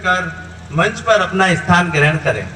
कर मंच पर अपना स्थान ग्रहण करें।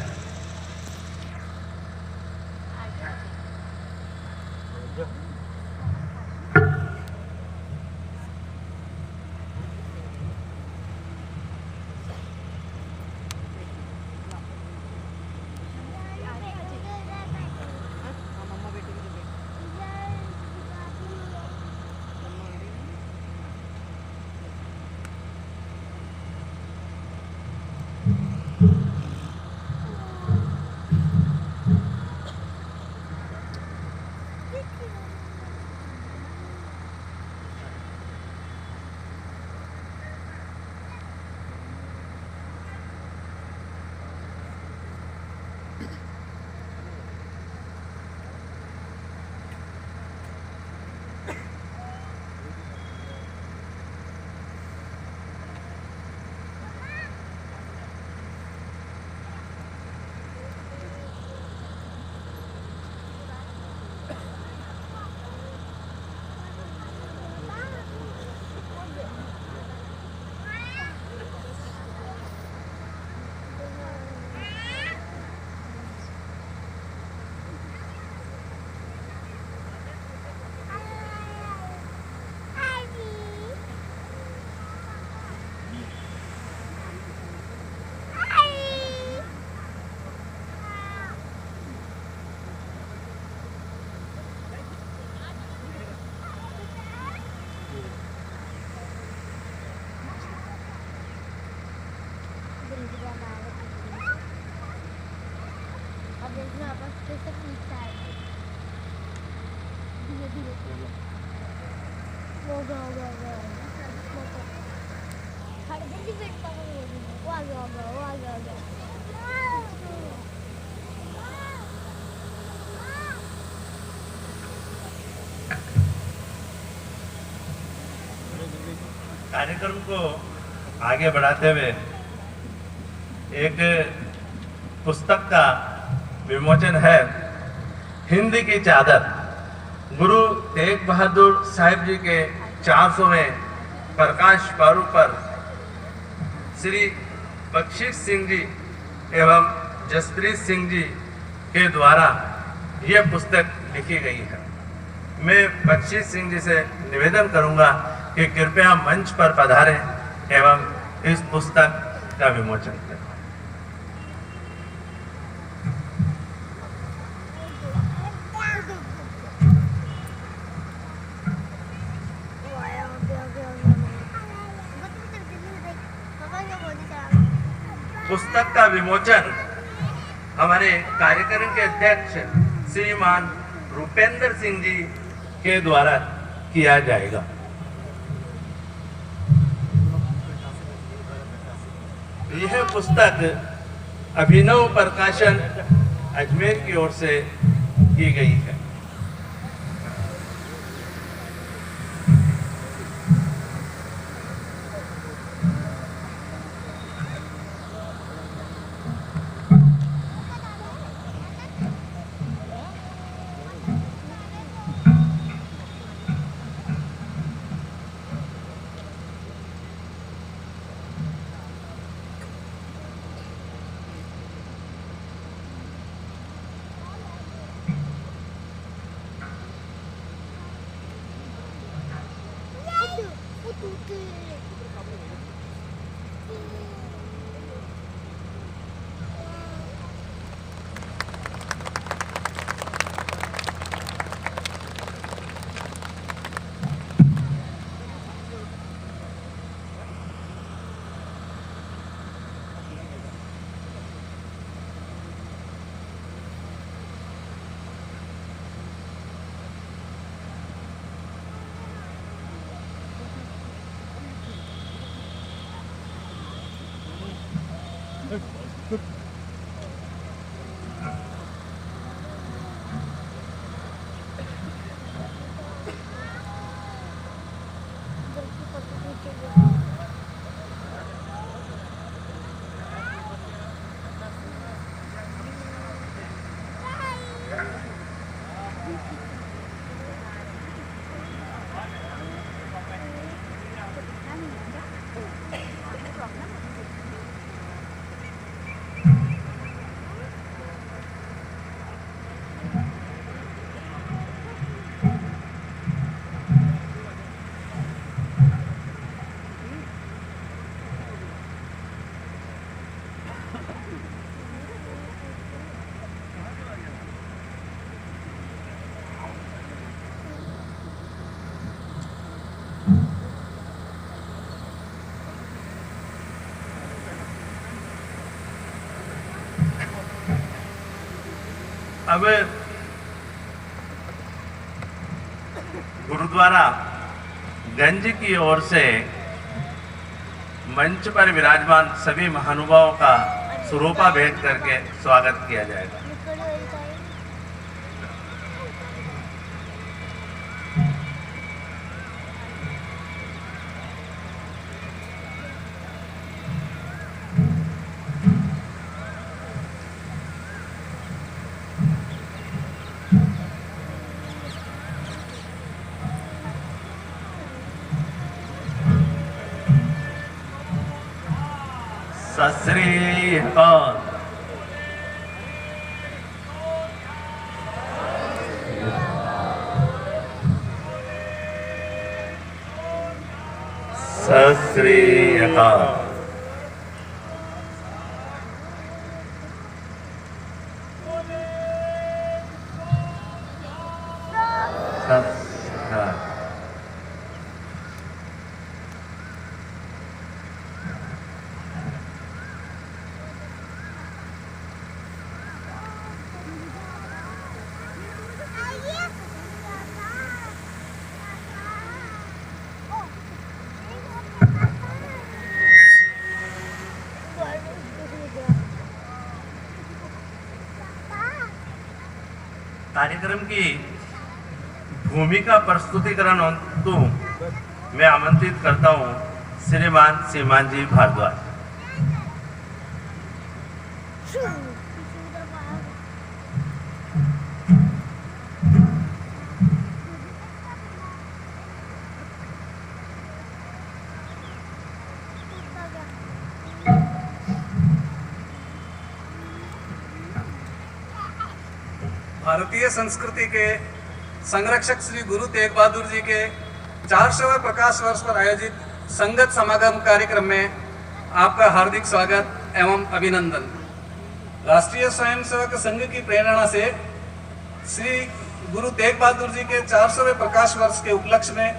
कार्यक्रम को आगे बढ़ाते हुए एक पुस्तक का विमोचन है, हिंद की चादर। गुरु तेग बहादुर साहिब जी के 400वें प्रकाश पर्व पर श्री बख्शीश सिंह जी एवं जसप्रीत सिंह जी के द्वारा यह पुस्तक लिखी गई है। मैं बख्शीश सिंह जी से निवेदन करूंगा कि कृपया मंच पर पधारें एवं इस पुस्तक का विमोचन करें। पुस्तक का विमोचन हमारे कार्यक्रम के अध्यक्ष श्रीमान रूपेंद्र सिंह जी के द्वारा किया जाएगा। यह पुस्तक अभिनव प्रकाशन अजमेर की ओर से की गई है। अब गुरुद्वारा गंज की ओर से मंच पर विराजमान सभी महानुभावों का स्वरूपा भेंट करके स्वागत किया जाएगा। सत श्री अकाल। सत श्री अकाल। कार्यक्रम की भूमिका प्रस्तुतिकरण हेतु मैं आमंत्रित करता हूं श्रीमान सीमान जी भारद्वाज। भारतीय संस्कृति के संरक्षक श्री गुरु तेग बहादुर जी के 400वें प्रकाश वर्ष पर आयोजित संगत समागम कार्यक्रम में आपका हार्दिक स्वागत एवं अभिनंदन। राष्ट्रीय स्वयंसेवक संघ की प्रेरणा से श्री गुरु तेग बहादुर जी के 400वें प्रकाश वर्ष के उपलक्ष्य में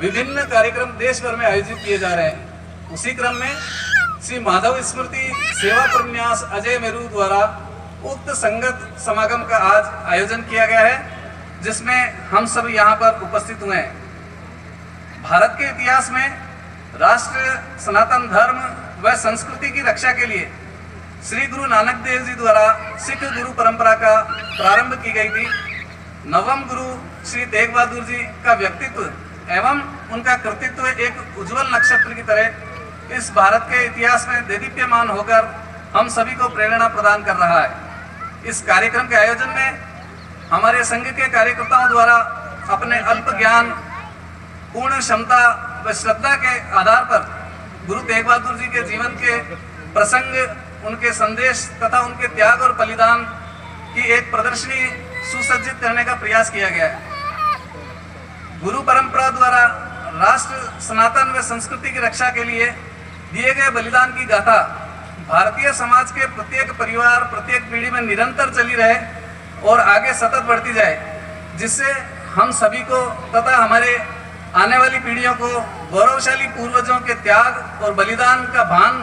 विभिन्न कार्यक्रम देश भर में आयोजित किए जा रहे हैं। उसी क्रम में श्री माधव स्मृति सेवा प्रन्यास अजय मेरू द्वारा उक्त संगत समागम का आज आयोजन किया गया है, जिसमें हम सब यहाँ पर उपस्थित हुए हैं। भारत के इतिहास में राष्ट्र सनातन धर्म व संस्कृति की रक्षा के लिए श्री गुरु नानक देव जी द्वारा सिख गुरु परंपरा का प्रारंभ की गई थी। नवम गुरु श्री तेग बहादुर जी का व्यक्तित्व एवं उनका कृतित्व एक उज्जवल नक्षत्र की तरह इस भारत के इतिहास में देदीप्यमान होकर हम सभी को प्रेरणा प्रदान कर रहा है। इस कार्यक्रम के आयोजन में हमारे संघ के कार्यकर्ताओं द्वारा अपने अल्प ज्ञान, पूर्ण क्षमता व श्रद्धा के आधार पर गुरु तेग बहादुर जी के जीवन के प्रसंग, उनके संदेश तथा उनके त्याग और बलिदान की एक प्रदर्शनी सुसज्जित करने का प्रयास किया गया है। गुरु परंपरा द्वारा राष्ट्र सनातन व संस्कृति की रक्षा के लिए दिए गए बलिदान की गाथा भारतीय समाज के प्रत्येक परिवार, प्रत्येक पीढ़ी में निरंतर चली रहे और आगे सतत बढ़ती जाए, जिससे हम सभी को तथा हमारे आने वाली पीढ़ियों को गौरवशाली पूर्वजों के त्याग और बलिदान का भान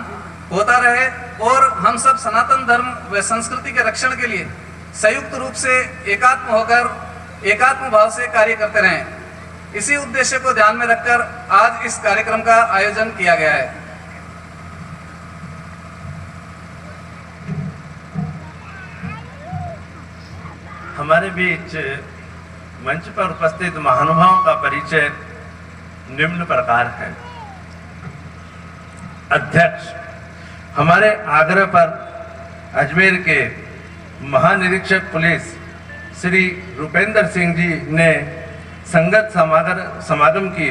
होता रहे और हम सब सनातन धर्म व संस्कृति के रक्षण के लिए संयुक्त रूप से एकात्म होकर एकात्म भाव से कार्य करते रहें। इसी उद्देश्य को ध्यान में रखकर आज इस कार्यक्रम का आयोजन किया गया है। हमारे बीच मंच पर उपस्थित महानुभावों का परिचय निम्न प्रकार है। अध्यक्ष, हमारे आग्रह पर अजमेर के महानिरीक्षक पुलिस श्री रुपेंद्र सिंह जी ने संगत समागम की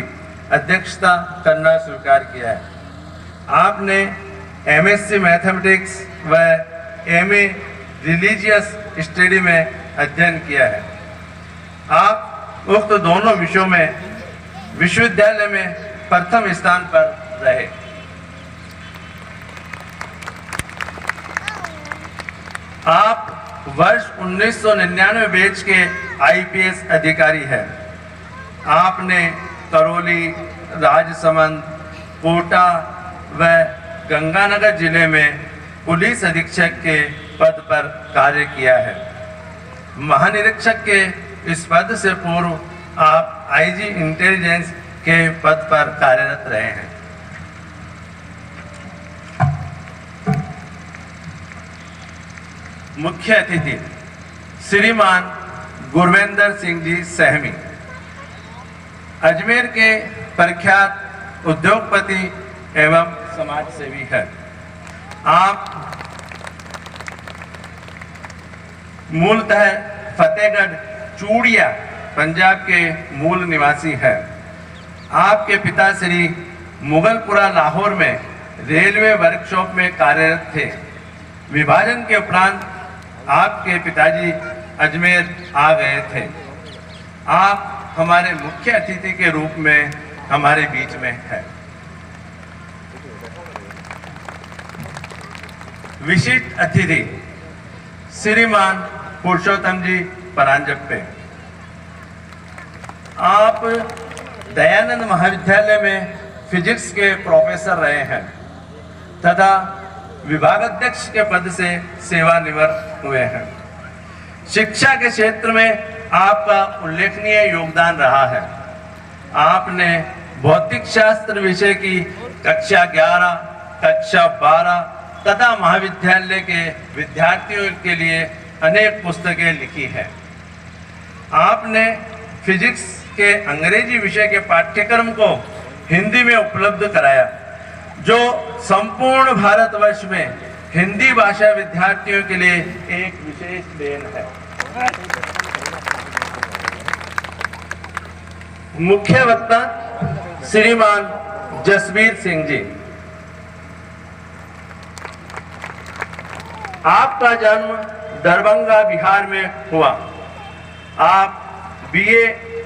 अध्यक्षता करना स्वीकार किया है। आपने एमएससी मैथमेटिक्स व एमए रिलीजियस स्टडी में अध्ययन किया है। आप उक्त दोनों विषयों में विश्वविद्यालय में प्रथम स्थान पर रहे। आप वर्ष 1999 बैच के आईपीएस अधिकारी हैं। आपने करौली, राजसमंद, कोटा व गंगानगर जिले में पुलिस अधीक्षक के पद पर कार्य किया है। महानिरीक्षक के इस पद से पूर्व आप आईजी इंटेलिजेंस के पद पर कार्यरत रहे हैं। मुख्य अतिथि श्रीमान गुरविंदर सिंह जी सहमी, अजमेर के प्रख्यात उद्योगपति एवं समाज सेवी है। आप मूलतः फतेहगढ़ चूड़िया पंजाब के मूल निवासी है। आपके पिता श्री मुगलपुरा लाहौर में रेलवे वर्कशॉप में कार्यरत थे। विभाजन के उपरांत आपके पिताजी अजमेर आ गए थे। आप हमारे मुख्य अतिथि के रूप में हमारे बीच में है। विशिष्ट अतिथि श्रीमान पुरुषोत्तम जी परांजपे, आप दयानंद महाविद्यालय में फिजिक्स के प्रोफेसर रहे हैं तथा विभागाध्यक्ष के पद से सेवानिवृत्त हुए हैं। शिक्षा के क्षेत्र में आपका उल्लेखनीय योगदान रहा है। आपने भौतिक शास्त्र विषय की कक्षा 11, कक्षा 12 तथा महाविद्यालय के विद्यार्थियों के लिए अनेक पुस्तकें लिखी हैं। आपने फिजिक्स के अंग्रेजी विषय के पाठ्यक्रम को हिंदी में उपलब्ध कराया, जो संपूर्ण भारतवर्ष में हिंदी भाषा विद्यार्थियों के लिए एक विशेष देन है। मुख्य वक्ता श्रीमान जसबीर सिंह जी, आपका जन्म दरभंगा बिहार में हुआ। आप बीए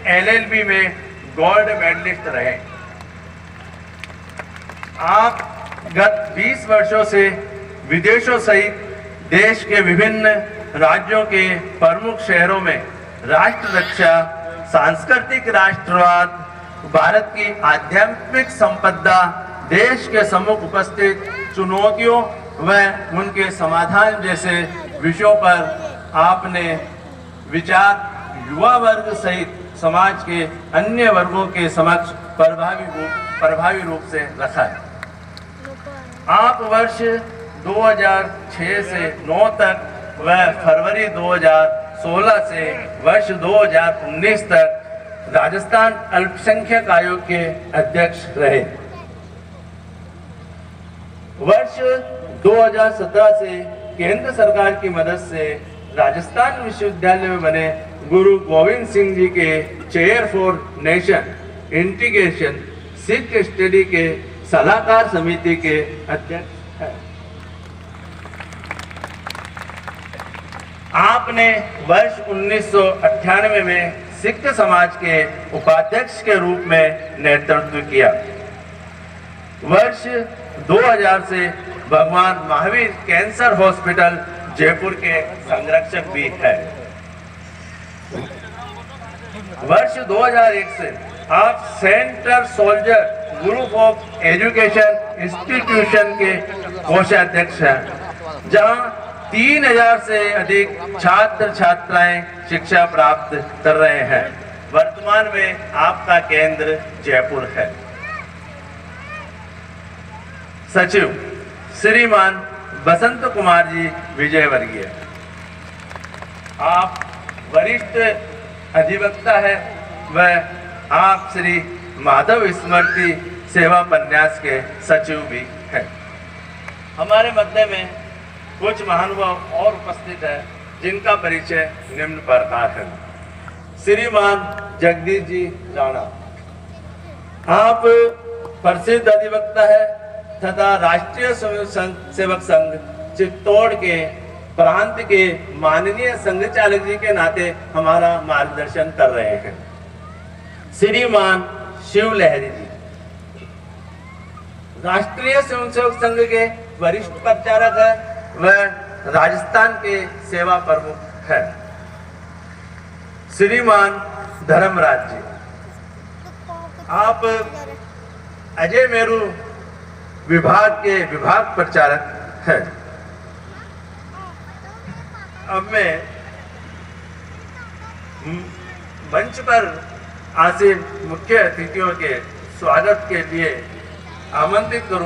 एलएलबी में गोल्ड मेडलिस्ट रहे। आप गत 20 वर्षों से विदेशों सहित देश के विभिन्न राज्यों के प्रमुख शहरों में राष्ट्र रक्षा, सांस्कृतिक राष्ट्रवाद, भारत की आध्यात्मिक संपदा, देश के सम्मुख उपस्थित चुनौतियों व उनके समाधान जैसे विषयों पर आपने विचार युवा वर्ग सहित समाज के अन्य वर्गों के समक्ष प्रभावी रूप से रखा है। आप वर्ष 2006 से 9 तक व फरवरी 2016 से वर्ष 2019 तक राजस्थान अल्पसंख्यक आयोग के अध्यक्ष रहे। वर्ष 2017 से केंद्र सरकार की मदद से राजस्थान विश्वविद्यालय में बने गुरु गोविंद सिंह जी के chair for nation integration Sikh study के सलाहकार समिति के अध्यक्ष हैं। आपने वर्ष 1998 में सिख समाज के उपाध्यक्ष के रूप में नेतृत्व किया। वर्ष 2000 से भगवान महावीर कैंसर हॉस्पिटल जयपुर के संरक्षक भी है। वर्ष 2001 से आप central soldier group of education institution के कोषाध्यक्ष हैं, जहां 3000 से अधिक छात्र छात्राएं शिक्षा प्राप्त कर रहे हैं। वर्तमान में आपका केंद्र जयपुर है। सचिव श्रीमान बसंत कुमार जी विजयवर्गीय, आप वरिष्ठ अधिवक्ता है व आप श्री माधव स्मृति सेवा उपन्यास के सचिव भी हैं। हमारे मध्य में कुछ महानुभाव और उपस्थित है, जिनका परिचय निम्न प्रकार है। श्रीमान जगदीश जी राणा, आप प्रसिद्ध अधिवक्ता है तथा राष्ट्रीय सेवक संघ चित्तौड़ के प्रांत के माननीय संघ चालक जी के नाते हमारा मार्गदर्शन कर रहे हैं। श्रीमान शिव लहरी जी, राष्ट्रीय स्वयंसेवक संघ के वरिष्ठ प्रचारक है व राजस्थान के सेवा प्रमुख है। श्रीमान धर्मराज जी, आप अजय मेरू विभाग के विभाग प्रचारक हैं। अब मैं मंच पर आसीन मुख्य अतिथियों के स्वागत के लिए आमंत्रित करूं।